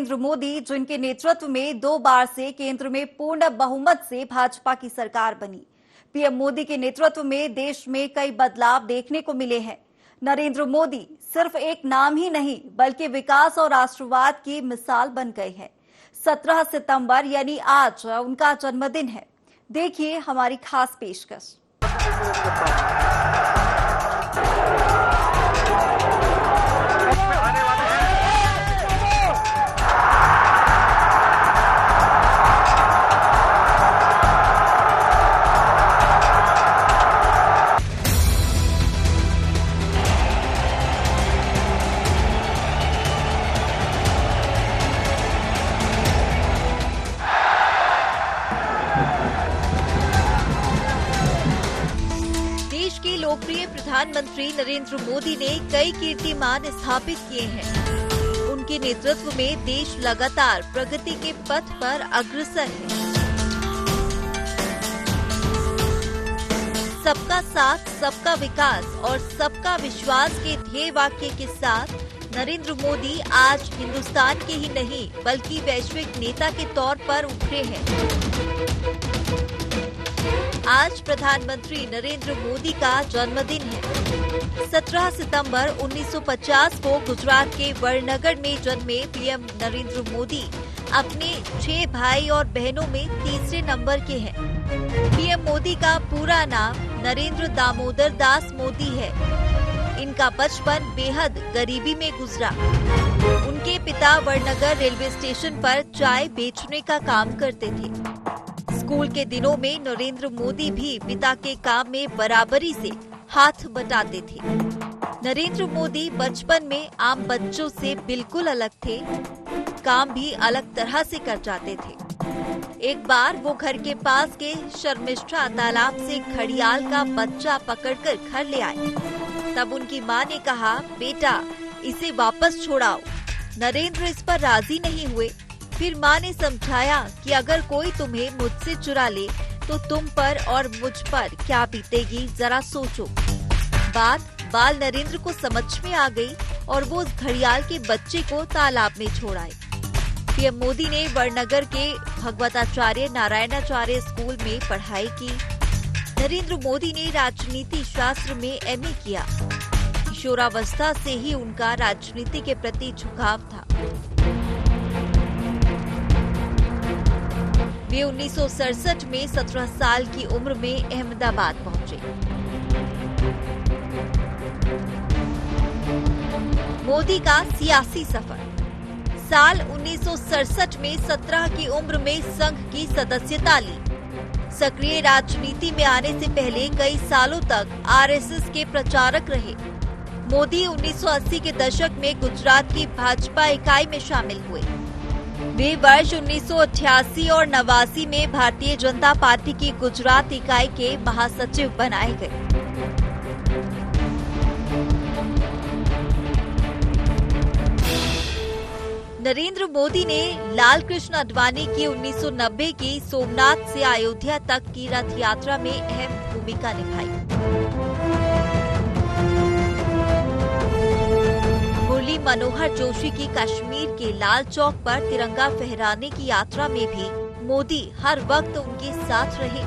नरेंद्र मोदी, जिनके नेतृत्व में 2 बार से केंद्र में पूर्ण बहुमत से भाजपा की सरकार बनी। पीएम मोदी के नेतृत्व में देश में कई बदलाव देखने को मिले हैं। नरेंद्र मोदी सिर्फ एक नाम ही नहीं, बल्कि विकास और राष्ट्रवाद की मिसाल बन गए हैं। 17 सितंबर यानी आज उनका जन्मदिन है। देखिए हमारी खास पेशकश। लोकप्रिय प्रधानमंत्री नरेंद्र मोदी ने कई कीर्तिमान स्थापित किए हैं। उनके नेतृत्व में देश लगातार प्रगति के पथ पर अग्रसर है। सबका साथ, सबका विकास और सबका विश्वास के ध्येय वाक्य के साथ नरेंद्र मोदी आज हिंदुस्तान के ही नहीं, बल्कि वैश्विक नेता के तौर पर उभरे हैं। आज प्रधानमंत्री नरेंद्र मोदी का जन्मदिन है। 17 सितंबर 1950 को गुजरात के वडनगर में जन्मे पीएम नरेंद्र मोदी अपने 6 भाई और बहनों में तीसरे नंबर के हैं। पीएम मोदी का पूरा नाम नरेंद्र दामोदर दास मोदी है। इनका बचपन बेहद गरीबी में गुजरा। उनके पिता वडनगर रेलवे स्टेशन पर चाय बेचने का काम करते थे। स्कूल के दिनों में नरेंद्र मोदी भी पिता के काम में बराबरी से हाथ बटाते थे। नरेंद्र मोदी बचपन में आम बच्चों से बिल्कुल अलग थे। काम भी अलग तरह से कर जाते थे। एक बार वो घर के पास के शर्मिष्ठा तालाब से घड़ियाल का बच्चा पकड़कर घर ले आए। तब उनकी माँ ने कहा, बेटा इसे वापस छोड़ाओ। नरेंद्र इस पर राजी नहीं हुए। फिर माँ ने समझाया कि अगर कोई तुम्हें मुझसे चुरा ले तो तुम पर और मुझ पर क्या बीतेगी, जरा सोचो। बात बाल नरेंद्र को समझ में आ गई और वो उस घड़ियाल के बच्चे को तालाब में छोड़ आए। पीएम मोदी ने वडनगर के भगवताचार्य नारायणाचार्य स्कूल में पढ़ाई की। नरेंद्र मोदी ने राजनीति शास्त्र में एमए किया। किशोरावस्था से ही उनका राजनीति के प्रति झुकाव था। वे 1967 में 17 साल की उम्र में अहमदाबाद पहुंचे। मोदी का सियासी सफर। साल 1967 में 17 की उम्र में संघ की सदस्यता ली। सक्रिय राजनीति में आने से पहले कई सालों तक आरएसएस के प्रचारक रहे। मोदी 1980 के दशक में गुजरात की भाजपा इकाई में शामिल हुए। वे वर्ष 1988 और 89 में भारतीय जनता पार्टी की गुजरात इकाई के महासचिव बनाए गए। नरेंद्र मोदी ने लाल कृष्ण आडवाणी की 1990 की सोमनाथ से अयोध्या तक की रथ यात्रा में अहम भूमिका निभाई। मुरली मनोहर जोशी की कश्मीर के लाल चौक पर तिरंगा फहराने की यात्रा में भी मोदी हर वक्त उनके साथ रहे।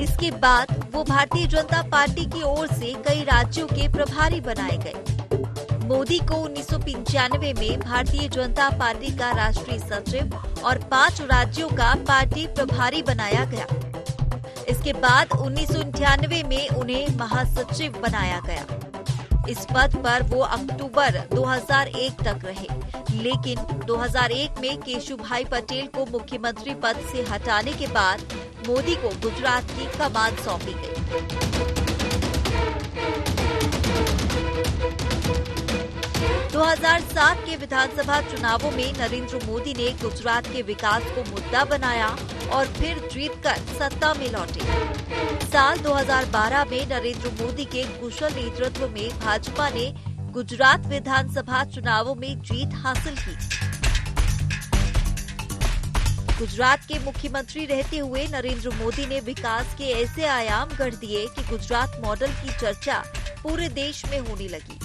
इसके बाद वो भारतीय जनता पार्टी की ओर से कई राज्यों के प्रभारी बनाए गए। मोदी को 1995 में भारतीय जनता पार्टी का राष्ट्रीय सचिव और 5 राज्यों का पार्टी प्रभारी बनाया गया। इसके बाद 1998 में उन्हें महासचिव बनाया गया। इस पद पर वो अक्टूबर 2001 तक रहे, लेकिन 2001 में केशुभाई पटेल को मुख्यमंत्री पद से हटाने के बाद मोदी को गुजरात की कमान सौंपी गई। 2007 के विधानसभा चुनावों में नरेंद्र मोदी ने गुजरात के विकास को मुद्दा बनाया और फिर जीतकर सत्ता में लौटे। साल 2012 में नरेंद्र मोदी के कुशल नेतृत्व में भाजपा ने गुजरात विधानसभा चुनावों में जीत हासिल की। गुजरात के मुख्यमंत्री रहते हुए नरेंद्र मोदी ने विकास के ऐसे आयाम गढ़ दिए कि गुजरात मॉडल की चर्चा पूरे देश में होने लगी।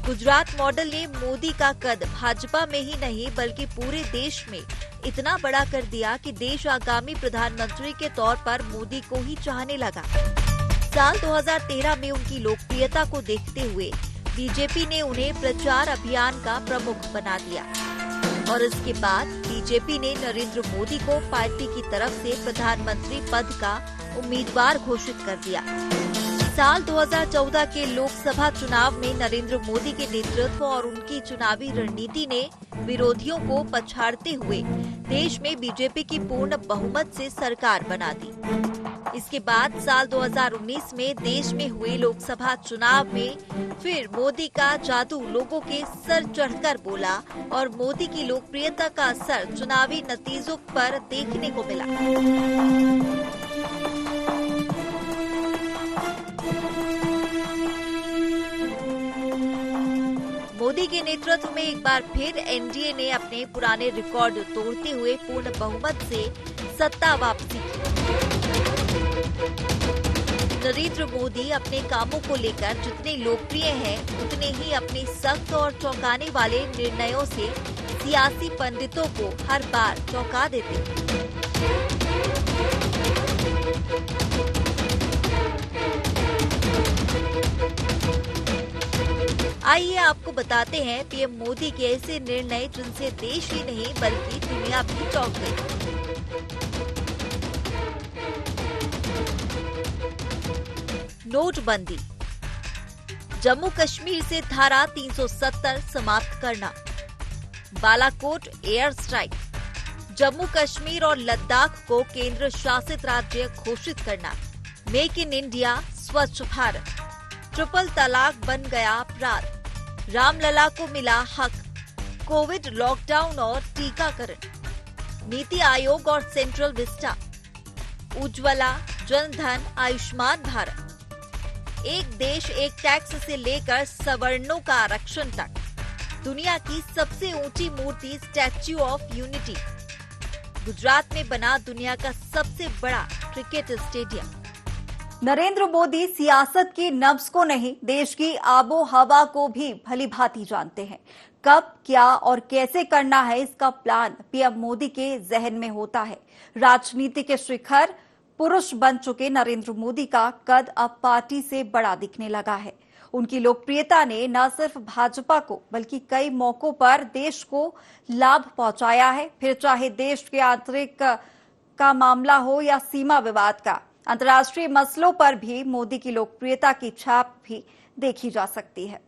गुजरात मॉडल ने मोदी का कद भाजपा में ही नहीं बल्कि पूरे देश में इतना बड़ा कर दिया कि देश आगामी प्रधानमंत्री के तौर पर मोदी को ही चाहने लगा। साल 2013 में उनकी लोकप्रियता को देखते हुए बीजेपी ने उन्हें प्रचार अभियान का प्रमुख बना दिया और इसके बाद बीजेपी ने नरेंद्र मोदी को पार्टी की तरफ से प्रधानमंत्री पद का उम्मीदवार घोषित कर दिया। साल 2014 के लोकसभा चुनाव में नरेंद्र मोदी के नेतृत्व और उनकी चुनावी रणनीति ने विरोधियों को पछाड़ते हुए देश में बीजेपी की पूर्ण बहुमत से सरकार बना दी। इसके बाद साल 2019 में देश में हुए लोकसभा चुनाव में फिर मोदी का जादू लोगों के सर चढ़कर बोला और मोदी की लोकप्रियता का असर चुनावी नतीजों पर देखने को मिला। मोदी के नेतृत्व में एक बार फिर एनडीए ने अपने पुराने रिकॉर्ड तोड़ते हुए पूर्ण बहुमत से सत्ता वापसी की। नरेंद्र मोदी अपने कामों को लेकर जितने लोकप्रिय हैं, उतने ही अपने सख्त और चौंकाने वाले निर्णयों से सियासी पंडितों को हर बार चौंका देते हैं। आइए आपको बताते हैं पीएम मोदी के ऐसे निर्णय जिनसे देश ही नहीं बल्कि दुनिया भी चौंक गई। नोटबंदी, जम्मू कश्मीर से धारा 370 समाप्त करना, बालाकोट एयर स्ट्राइक, जम्मू कश्मीर और लद्दाख को केंद्र शासित राज्य घोषित करना, मेक इन इंडिया, स्वच्छ भारत, ट्रिपल तलाक बन गया अपराध, रामलला को मिला हक, कोविड लॉकडाउन और टीकाकरण, नीति आयोग और सेंट्रल विस्टा, उज्ज्वला, जनधन, आयुष्मान भारत, एक देश एक टैक्स से लेकर सवर्णों का आरक्षण तक, दुनिया की सबसे ऊंची मूर्ति स्टैच्यू ऑफ यूनिटी, गुजरात में बना दुनिया का सबसे बड़ा क्रिकेट स्टेडियम। नरेंद्र मोदी सियासत की नब्ज को नहीं, देश की आबो हवा को भी भली भांति जानते हैं। कब, क्या और कैसे करना है, इसका प्लान पीएम मोदी के जहन में होता है। राजनीति के शिखर पुरुष बन चुके नरेंद्र मोदी का कद अब पार्टी से बड़ा दिखने लगा है। उनकी लोकप्रियता ने न सिर्फ भाजपा को बल्कि कई मौकों पर देश को लाभ पहुंचाया है, फिर चाहे देश के आंतरिक का मामला हो या सीमा विवाद का। अंतर्राष्ट्रीय मसलों पर भी मोदी की लोकप्रियता की छाप भी देखी जा सकती है।